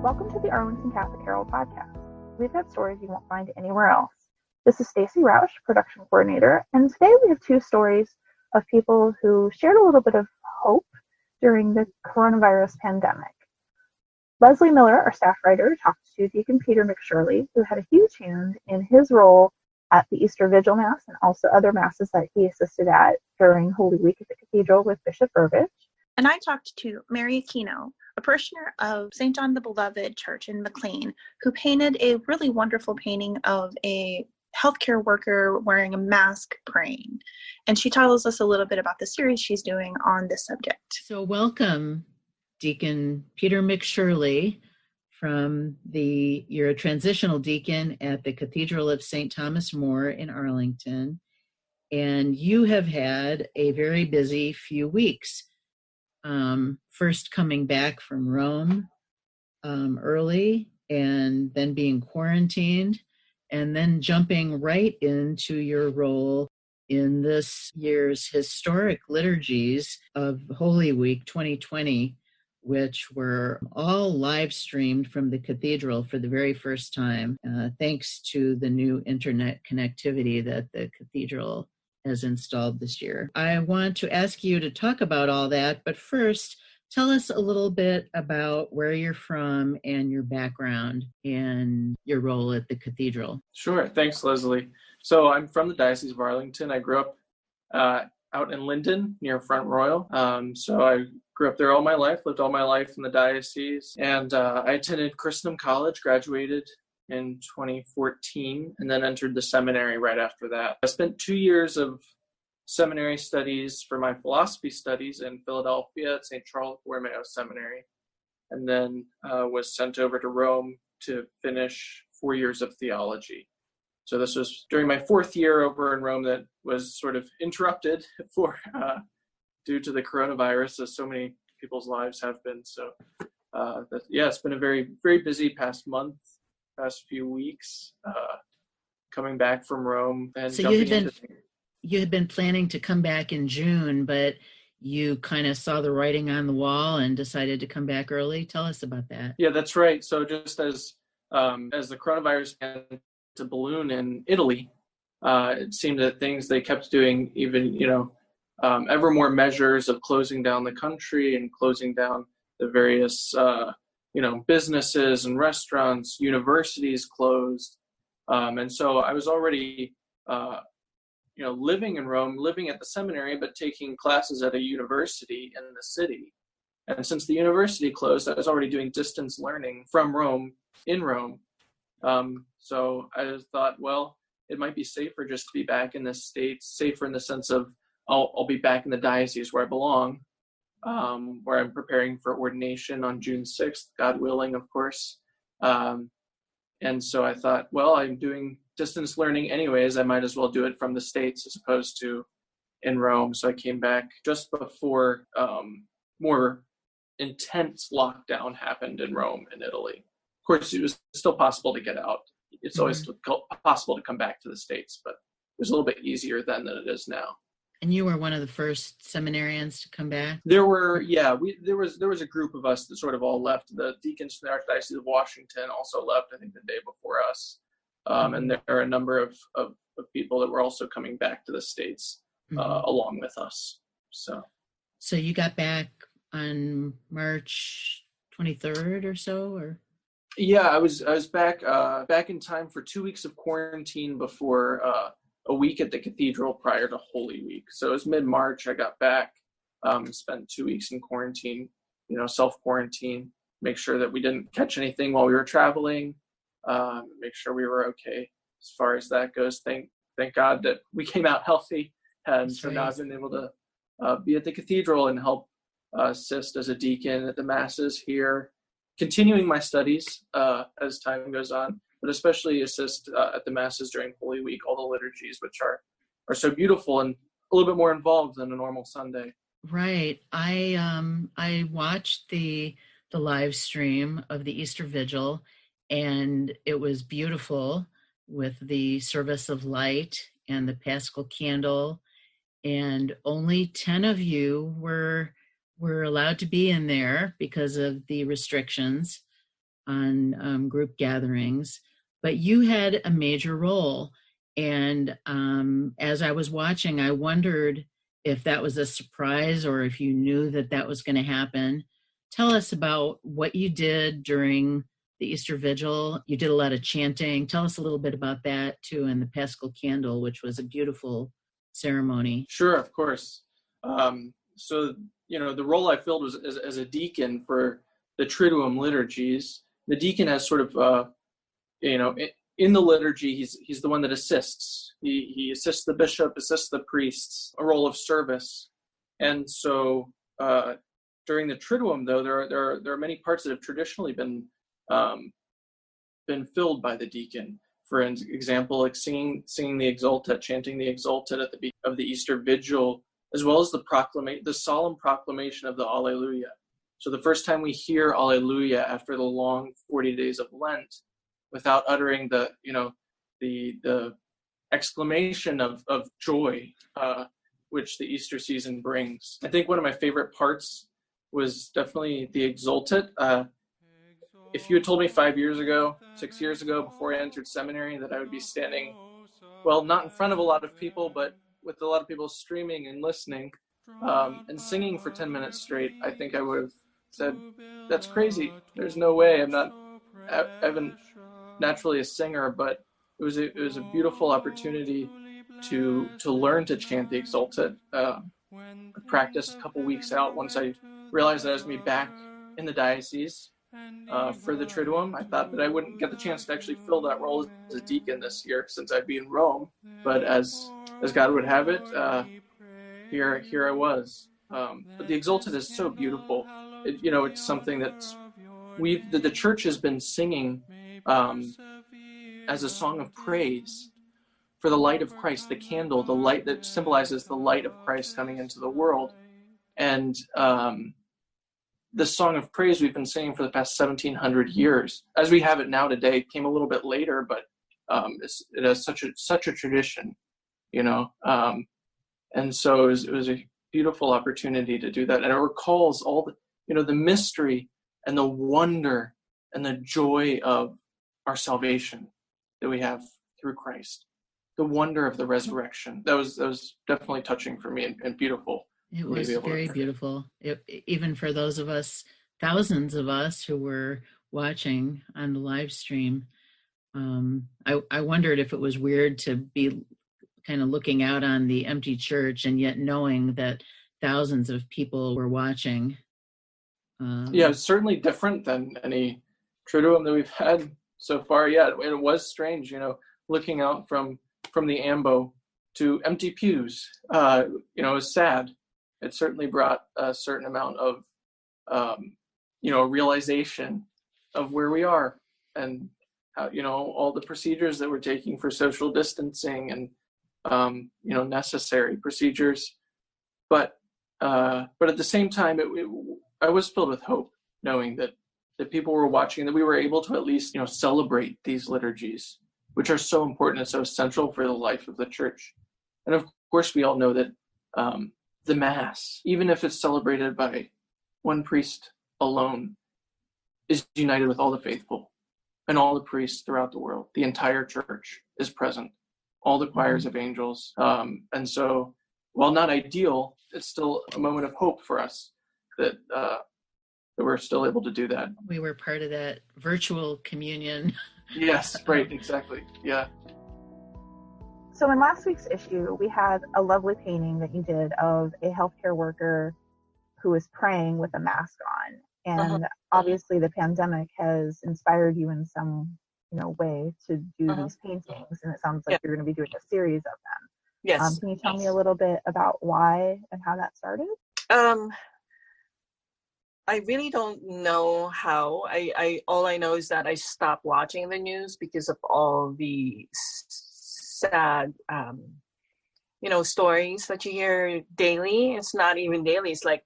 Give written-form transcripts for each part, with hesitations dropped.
Welcome to the Arlington Catholic Herald podcast. We've got stories you won't find anywhere else. This is Stacy Roush, production coordinator, and today we have two stories of people who shared a little bit of hope during the coronavirus pandemic. Leslie Miller, our staff writer, talked to Deacon Peter McShurley, who had a huge hand in his role at the Easter Vigil Mass and also other masses that he assisted at during Holy Week at the Cathedral with Bishop Burbage. And I talked to Mary Aquino, a parishioner of St. John the Beloved Church in McLean, who painted a really wonderful painting of a healthcare worker wearing a mask praying. And she tells us a little bit about the series she's doing on this subject. So welcome, Deacon Peter McShurley, you're a transitional deacon at the Cathedral of St. Thomas More in Arlington, and you have had a very busy few weeks. First coming back from Rome early, and then being quarantined, and then jumping right into your role in this year's historic liturgies of Holy Week 2020, which were all live streamed from the cathedral for the very first time, thanks to the new internet connectivity that the cathedral has installed this year. I want to ask you to talk about all that, but first, tell us a little bit about where you're from and your background and your role at the cathedral. Sure. Thanks, Leslie. So I'm from the Diocese of Arlington. I grew up out in Linden near Front Royal. So I grew up there all my life, lived all my life in the diocese, and I attended Christendom College, graduated in 2014, and then entered the seminary right after that. I spent 2 years of seminary studies for my philosophy studies in Philadelphia at St. Charles Borromeo Seminary, and then was sent over to Rome to finish 4 years of theology. So this was during my fourth year over in Rome that was sort of interrupted due to the coronavirus, as so many people's lives have been. So it's been a very, very busy past few weeks, coming back from Rome and so you had been planning to come back in June, but you kind of saw the writing on the wall and decided to come back early. Tell us about that. Yeah, that's right. So just as the coronavirus began to balloon in Italy, it seemed that they kept doing even, ever more measures of closing down the country and closing down the various businesses and restaurants, universities closed. And so I was already, living in Rome, living at the seminary, but taking classes at a university in the city. And since the university closed, I was already doing distance learning from Rome, in Rome. So I just thought, well, it might be safer just to be back in the States, safer in the sense of I'll be back in the diocese where I belong, where I'm preparing for ordination on June 6th, God willing, of course. And so I thought, well, I'm doing distance learning anyways. I might as well do it from the States as opposed to in Rome. So I came back just before more intense lockdown happened in Rome and Italy. Of course, it was still possible to get out. It's always possible to come back to the States, but it was a little bit easier then than it is now. And you were one of the first seminarians to come back? There was a group of us that sort of all left. The deacons from the Archdiocese of Washington also left, I think, the day before us. And there are a number of people that were also coming back to the States along with us. So you got back on March 23rd or so, or? Yeah, I was back in time for 2 weeks of quarantine before a week at the cathedral prior to Holy Week. So it was mid-March. I got back, spent 2 weeks in quarantine, self-quarantine, make sure that we didn't catch anything while we were traveling, make sure we were okay as far as that goes. Thank God that we came out healthy. And so now I've been able to be at the cathedral and help assist as a deacon at the masses here, continuing my studies as time goes on, but especially assist at the masses during Holy Week, all the liturgies, which are so beautiful and a little bit more involved than a normal Sunday. Right. I watched the live stream of the Easter Vigil, and it was beautiful with the service of light and the Paschal candle, and only 10 of you were allowed to be in there because of the restrictions. on group gatherings, but you had a major role. And as I was watching, I wondered if that was a surprise or if you knew that that was going to happen. Tell us about what you did during the Easter Vigil. You did a lot of chanting. Tell us a little bit about that too, and the Paschal Candle, which was a beautiful ceremony. Sure, of course. So, the role I filled was as a deacon for the Triduum liturgies. The deacon has sort of, in the liturgy, he's the one that assists. He assists the bishop, assists the priests, a role of service. And so during the Triduum, though, there are many parts that have traditionally been filled by the deacon. For example, like singing the Exultet, chanting the Exultet at the beginning of the Easter Vigil, as well as the solemn proclamation of the Alleluia. So the first time we hear Alleluia after the long 40 days of Lent, without uttering the exclamation of joy, which the Easter season brings. I think one of my favorite parts was definitely the Exultet. If you had told me 5 years ago, 6 years ago, before I entered seminary, that I would be standing, well, not in front of a lot of people, but with a lot of people streaming and listening and singing for 10 minutes straight, I think I would have said, that's crazy. There's no way. I haven't naturally a singer, but it was a beautiful opportunity to learn to chant the Exultet. I practiced a couple weeks out once I realized that I was going to be back in the diocese for the Triduum. I thought that I wouldn't get the chance to actually fill that role as a deacon this year since I'd be in Rome, but as God would have it, here I was. But the Exultet is so beautiful. It's something that the church has been singing as a song of praise for the light of Christ, the candle, the light that symbolizes the light of Christ coming into the world. And this song of praise we've been singing for the past 1,700 years. As we have it now today, it came a little bit later, but it has such a tradition, and so it was a beautiful opportunity to do that. And it recalls all the mystery and the wonder and the joy of our salvation that we have through Christ, the wonder of the resurrection. That was definitely touching for me and beautiful. It was very beautiful. Even for those of us, thousands of us who were watching on the live stream, I wondered if it was weird to be kind of looking out on the empty church and yet knowing that thousands of people were watching. It's certainly different than any Triduum that we've had so far. Yeah, it was strange, looking out from the ambo to empty pews. It was sad. It certainly brought a certain amount of, realization of where we are and how, all the procedures that we're taking for social distancing and, necessary procedures. But at the same time, I was filled with hope, knowing that people were watching, that we were able to at least, celebrate these liturgies, which are so important and so essential for the life of the church. And of course, we all know that the Mass, even if it's celebrated by one priest alone, is united with all the faithful and all the priests throughout the world. The entire church is present, all the choirs of angels. And so, while not ideal, it's still a moment of hope for us that we're still able to do that. We were part of that virtual communion. Yes, right, exactly. Yeah. So in last week's issue, we had a lovely painting that you did of a healthcare worker who was praying with a mask on. And obviously the pandemic has inspired you in some, way to do these paintings. And it sounds like you're going to be doing a series of them. Yes. Can you tell me a little bit about why and how that started? I really don't know how. I all I know is that I stopped watching the news because of all the sad, stories that you hear daily. It's not even daily. It's like,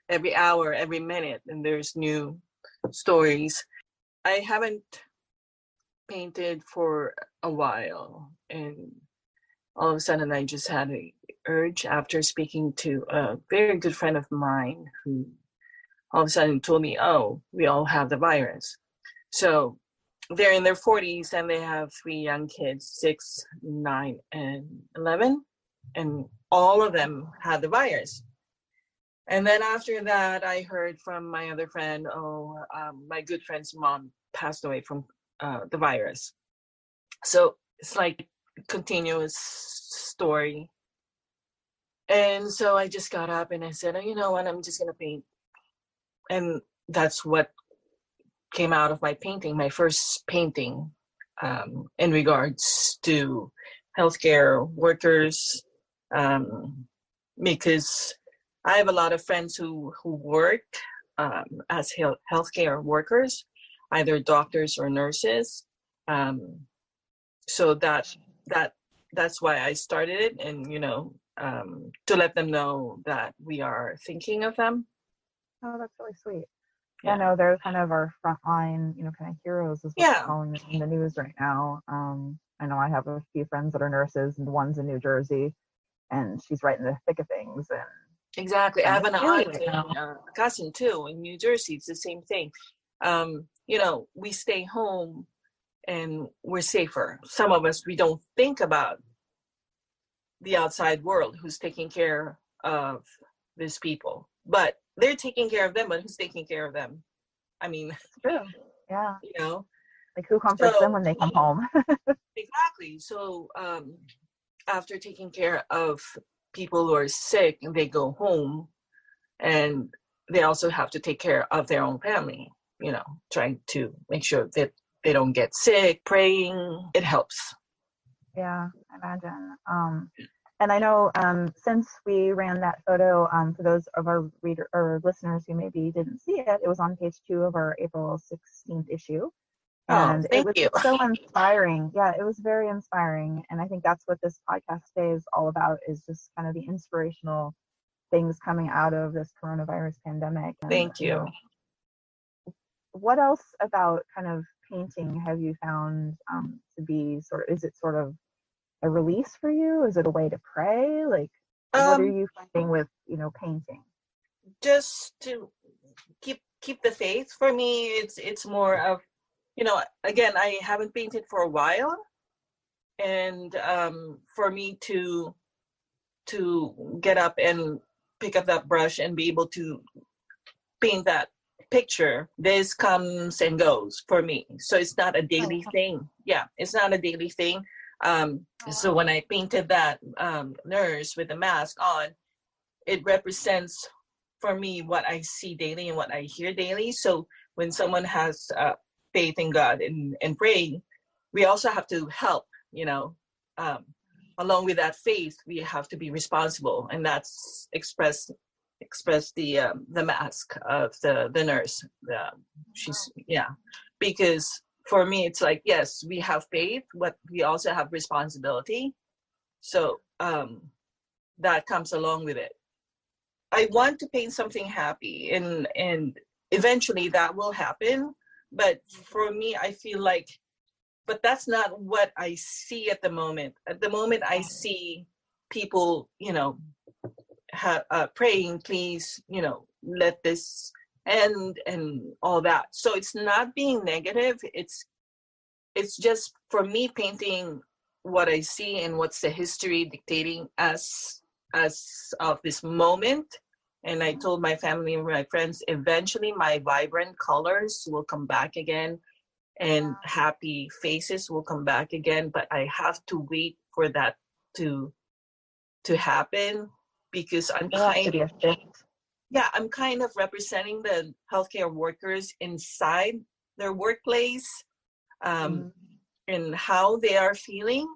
every hour, every minute, and there's new stories. I haven't painted for a while, and all of a sudden I just had an urge after speaking to a very good friend of mine who all of a sudden told me, oh, we all have the virus. So they're in their 40s and they have 3 young kids, 6, 9, and 11. And all of them had the virus. And then after that, I heard from my other friend, my good friend's mom passed away from the virus. So it's like a continuous story. And so I just got up and I said, oh, you know what, I'm just going to paint. And that's what came out of my painting, my first painting, in regards to healthcare workers, because I have a lot of friends who work as healthcare workers, either doctors or nurses. So that's why I started it, and to let them know that we are thinking of them. Oh, that's really sweet. Yeah. I know they're kind of our frontline, kind of heroes is what we're calling them in the news right now. I know I have a few friends that are nurses, and one's in New Jersey, and she's right in the thick of things. And exactly, I have an aunt right and a cousin too in New Jersey. It's the same thing. We stay home and we're safer. Some of us, we don't think about the outside world, who's taking care of these people, but they're taking care of them, but who's taking care of them? I mean, true. Yeah. Like who comforts them when they come home? Exactly. So after taking care of people who are sick, and they go home, and they also have to take care of their own family, trying to make sure that they don't get sick, praying, it helps. Yeah, I imagine. And I know since we ran that photo, for those of our reader or listeners who maybe didn't see it, it was on page 2 of our April 16th issue. And thank you. So inspiring. Yeah, it was very inspiring. And I think that's what this podcast today is all about, is just kind of the inspirational things coming out of this coronavirus pandemic. And, thank you. What else about kind of painting have you found to be is it sort of a release for you? Is it a way to pray? Like, what are you finding with, painting? Just to keep the faith. For me, it's more of, again, I haven't painted for a while, and for me to get up and pick up that brush and be able to paint that picture, this comes and goes for me. So it's not a daily thing. Yeah, it's not a daily thing. So when I painted that nurse with the mask on, it represents for me what I see daily and what I hear daily. So when someone has faith in God and praying, we also have to help, along with that faith, we have to be responsible, and that's express the mask of the nurse. Because for me, it's like, yes, we have faith, but we also have responsibility. So that comes along with it. I want to paint something happy, and eventually that will happen. But for me, I feel like, but that's not what I see at the moment. At the moment, I see people, praying, please, let this end and all that. So it's not being negative. It's just for me painting what I see and what's the history dictating as of this moment. And I told my family and my friends, eventually my vibrant colors will come back again, and happy faces will come back again. But I have to wait for that to happen, because I'm kind of representing the healthcare workers inside their workplace, and how they are feeling.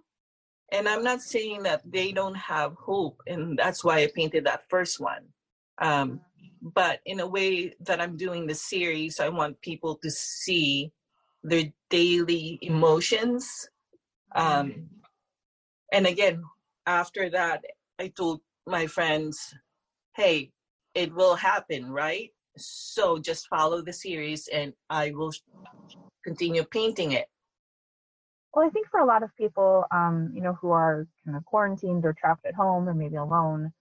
And I'm not saying that they don't have hope, and that's why I painted that first one. But in a way that I'm doing the series, I want people to see their daily emotions. And again, after that, I told my friends, hey, it will happen, right? So just follow the series and I will continue painting it. Well, I think for a lot of people, who are kind of quarantined or trapped at home or maybe alone,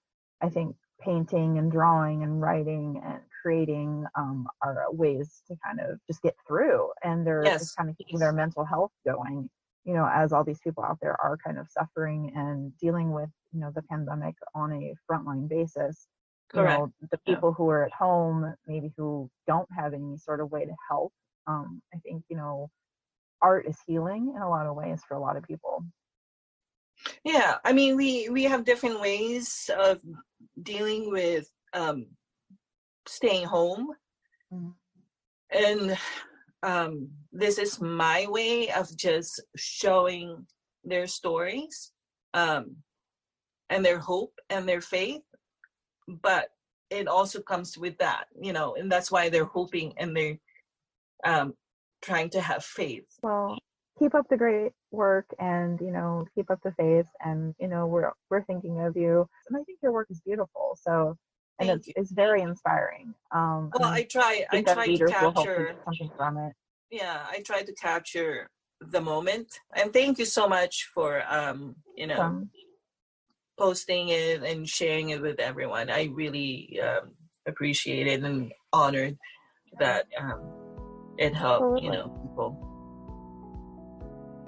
I think painting and drawing and writing and creating are ways to kind of just get through, and they're just kind of keeping their mental health going, as all these people out there are kind of suffering and dealing with, the pandemic on a frontline basis. Correct. The people who are at home, maybe who don't have any sort of way to help. I think, art is healing in a lot of ways for a lot of people. Yeah, I mean, we have different ways of dealing with staying home. And this is my way of just showing their stories and their hope and their faith. But it also comes with that, and that's why they're hoping and they're trying to have faith. Well, keep up the great work, and keep up the faith, and we're thinking of you, and I think your work is beautiful. So, and it's very inspiring. Well, I try to capture something from it. Yeah, I try to capture the moment, and thank you so much for posting it and sharing it with everyone. I really appreciate it and honored that it helped people.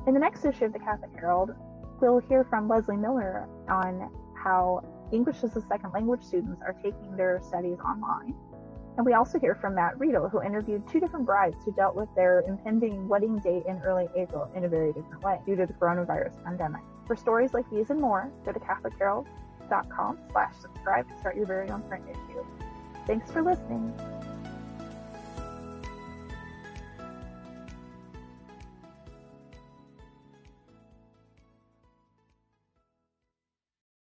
In the next issue of the Catholic Herald, we'll hear from Leslie Miller on how English as a second language students are taking their studies online. And we also hear from Matt Riedel, who interviewed two different brides who dealt with their impending wedding date in early April in a very different way due to the coronavirus pandemic. For stories like these and more, go to CatholicHerald.com/subscribe to start your very own print issue. Thanks for listening.